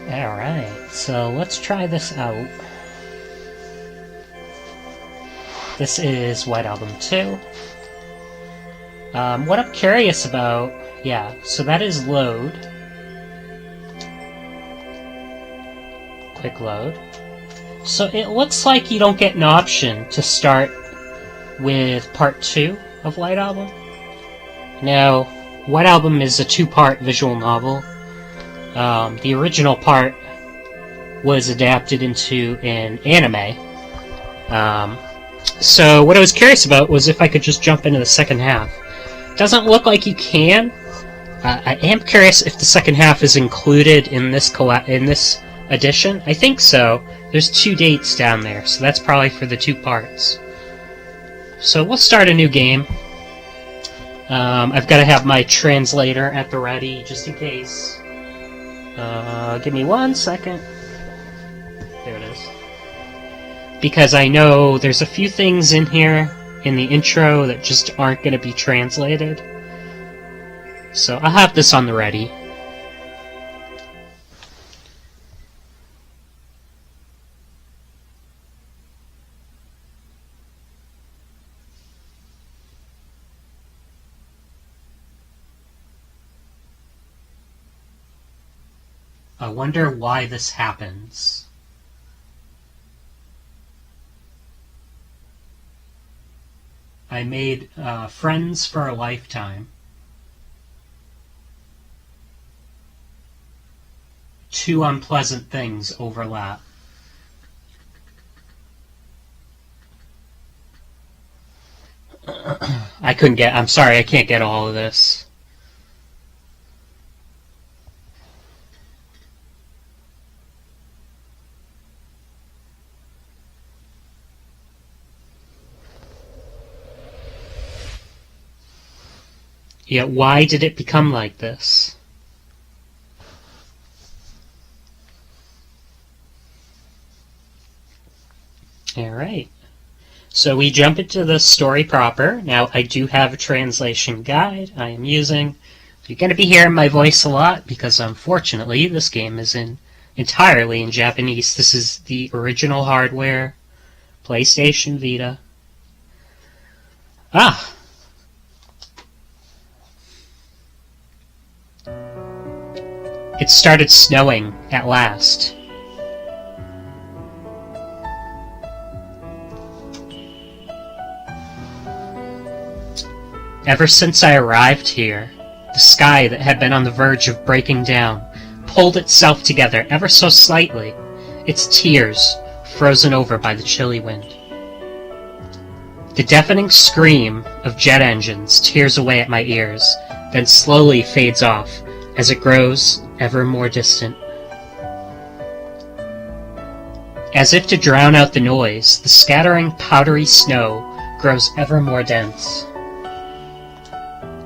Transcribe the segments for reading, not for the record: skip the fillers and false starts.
Alright, so let's try this out. This is White Album 2. What I'm curious about... Yeah, so that is load. Quick load. So it looks like you don't get an option to start with part 2 of White Album. Now, White Album is a 2-part visual novel. The original part was adapted into an anime. So what I was curious about was if I could just jump into the second half. Doesn't look like you can. I am curious if the second half is included in this edition. I think so. There's 2 dates down there, so that's probably for the 2 parts. So we'll start a new game. I've got to have my translator at the ready, just in case. Give me 1 second. There it is. Because I know there's a few things in here, in the intro, that just aren't going to be translated. So I'll have this on the ready. I wonder why this happens. I made friends for a lifetime. 2 unpleasant things overlap. I'm sorry, I can't get all of this. Yet why did it become like this? Alright. So we jump into the story proper. Now, I do have a translation guide I am using. You're going to be hearing my voice a lot because, unfortunately, this game is entirely in Japanese. This is the original hardware, PlayStation Vita. It started snowing at last. Ever since I arrived here, the sky that had been on the verge of breaking down pulled itself together ever so slightly, its tears frozen over by the chilly wind. The deafening scream of jet engines tears away at my ears, then slowly fades off as it grows ever more distant. As if to drown out the noise, the scattering powdery snow grows ever more dense.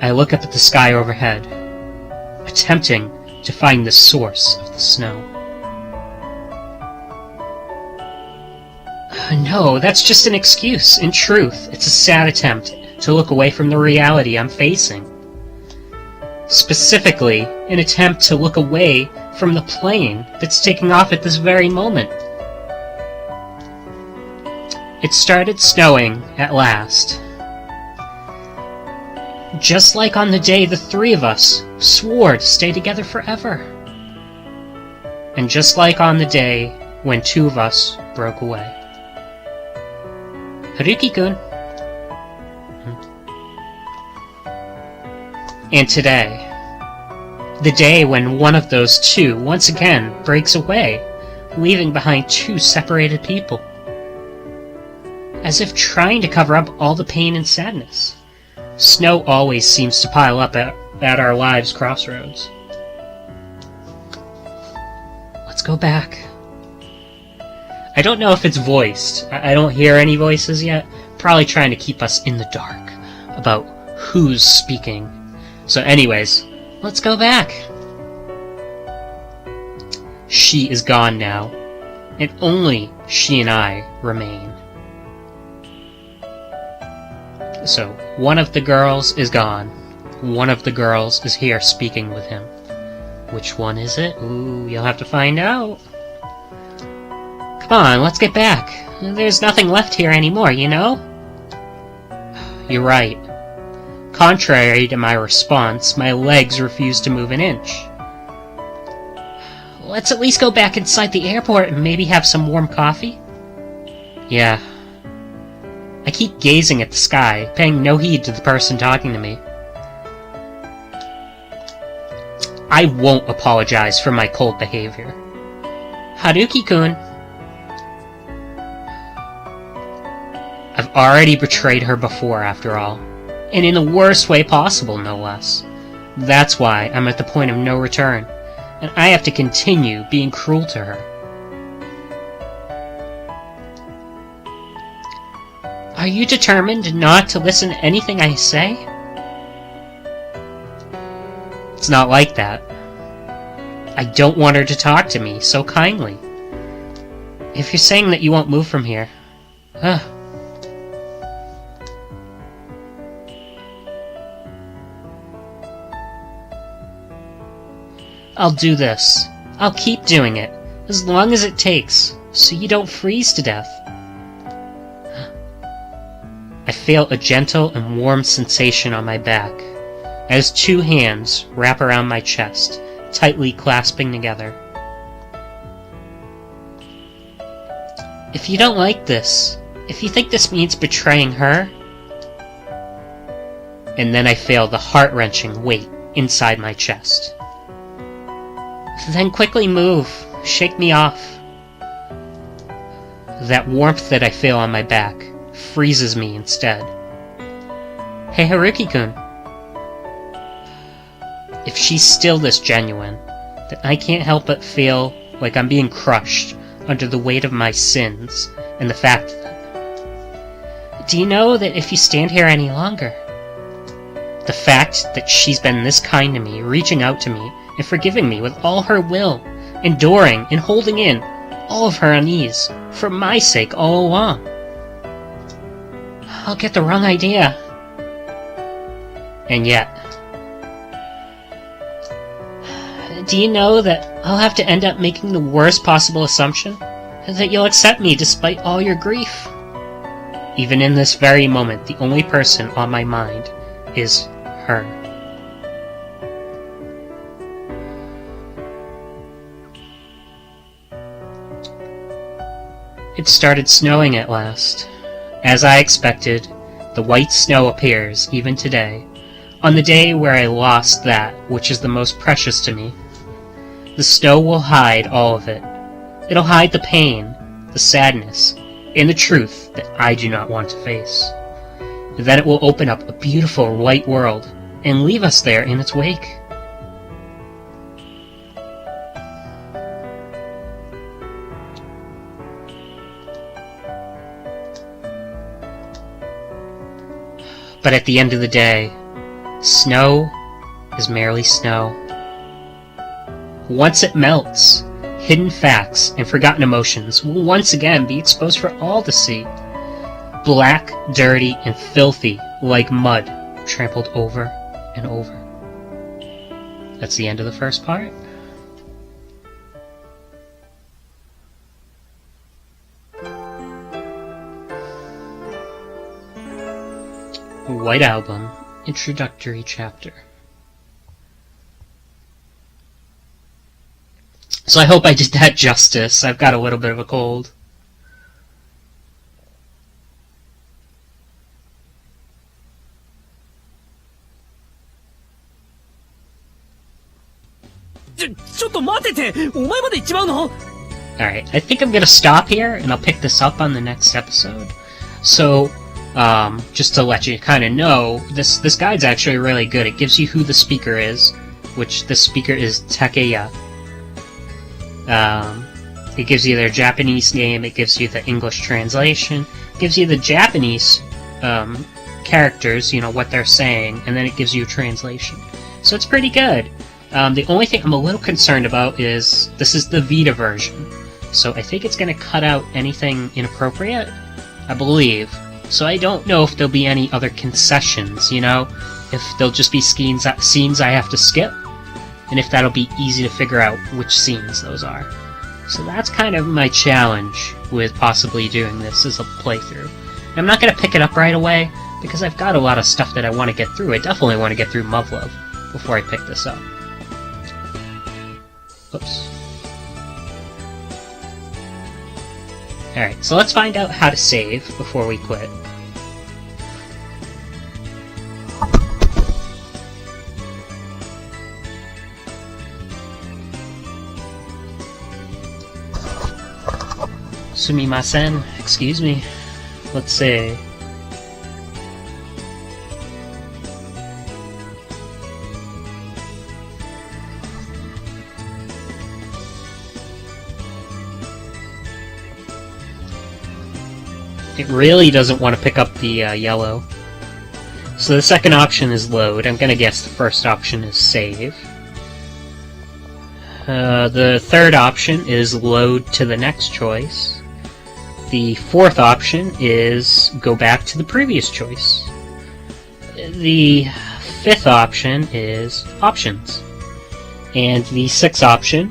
I look up at the sky overhead, attempting to find the source of the snow. No, that's just an excuse. In truth, it's a sad attempt to look away from the reality I'm facing. Specifically, an attempt to look away from the plane that's taking off at this very moment. It started snowing at last. Just like on the day the 3 of us swore to stay together forever. And just like on the day when 2 of us broke away. Haruki-kun. And today, the day when one of those 2 once again breaks away, leaving behind 2 separated people. As if trying to cover up all the pain and sadness. Snow always seems to pile up at our lives' crossroads. Let's go back. I don't know if it's voiced. I don't hear any voices yet. Probably trying to keep us in the dark about who's speaking. So anyways, let's go back. She is gone now, and only she and I remain. So, one of the girls is gone. One of the girls is here speaking with him. Which one is it? Ooh, you'll have to find out. Come on, let's get back. There's nothing left here anymore, you know? You're right. Contrary to my response, my legs refuse to move an inch. Let's at least go back inside the airport and maybe have some warm coffee? Yeah. I keep gazing at the sky, paying no heed to the person talking to me. I won't apologize for my cold behavior. Haruki-kun. I've already betrayed her before, after all. And in the worst way possible, no less. That's why I'm at the point of no return, and I have to continue being cruel to her. Are you determined not to listen to anything I say? It's not like that. I don't want her to talk to me so kindly. If you're saying that you won't move from here, I'll do this. I'll keep doing it, as long as it takes, so you don't freeze to death. I feel a gentle and warm sensation on my back, as two hands wrap around my chest, tightly clasping together. If you don't like this, if you think this means betraying her... And then I feel the heart-wrenching weight inside my chest. Then quickly move. Shake me off. That warmth that I feel on my back freezes me instead. Hey, Haruki-kun. If she's still this genuine, then I can't help but feel like I'm being crushed under the weight of my sins and the fact that... Do you know that if you stand here any longer, the fact that she's been this kind to me, reaching out to me, and forgiving me with all her will, enduring and holding in all of her unease, for my sake all along. I'll get the wrong idea. And yet... Do you know that I'll have to end up making the worst possible assumption? That you'll accept me despite all your grief? Even in this very moment, the only person on my mind is her. It started snowing at last. As I expected, the white snow appears even today, on the day where I lost that which is the most precious to me. The snow will hide all of it. It'll hide the pain, the sadness, and the truth that I do not want to face. Then it will open up a beautiful white world and leave us there in its wake. But at the end of the day, snow is merely snow. Once it melts, hidden facts and forgotten emotions will once again be exposed for all to see. Black, dirty, and filthy, like mud, trampled over and over. That's the end of the first part. White Album, Introductory Chapter. So I hope I did that justice. I've got a little bit of a cold. Alright, I think I'm gonna stop here, and I'll pick this up on the next episode. So, just to let you kind of know, this guide's actually really good. It gives you who the speaker is, which the speaker is Takeya. It gives you their Japanese name, it gives you the English translation, it gives you the Japanese characters, you know, what they're saying, and then it gives you a translation. So it's pretty good. The only thing I'm a little concerned about is, this is the Vita version, so I think it's going to cut out anything inappropriate, I believe. So I don't know if there'll be any other concessions, you know? If there'll just be scenes I have to skip. and if that'll be easy to figure out which scenes those are. So that's kind of my challenge with possibly doing this as a playthrough. And I'm not going to pick it up right away, because I've got a lot of stuff that I want to get through. I definitely want to get through Muv-Luv before I pick this up. Oops. Alright, so let's find out how to save before we quit. Sumimasen, excuse me. Let's see. It really doesn't want to pick up the yellow. So the second option is load. I'm gonna guess the first option is save. The third option is load to the next choice. The fourth option is go back to the previous choice. The fifth option is options. And the sixth option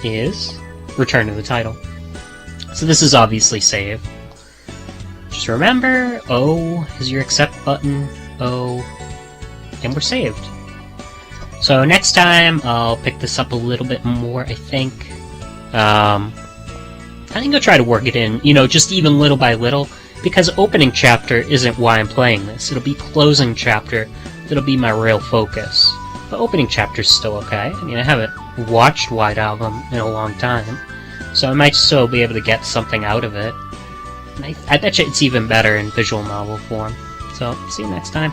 is return to the title. So this is obviously save. Just remember, O is your accept button, O, and we're saved. So next time I'll pick this up a little bit more, I think. I think I'll try to work it in, you know, just even little by little, because opening chapter isn't why I'm playing this. It'll be closing chapter that'll be my real focus. But opening chapter's still okay. I mean, I haven't watched White Album in a long time, so I might still be able to get something out of it. And I bet you it's even better in visual novel form. So, see you next time.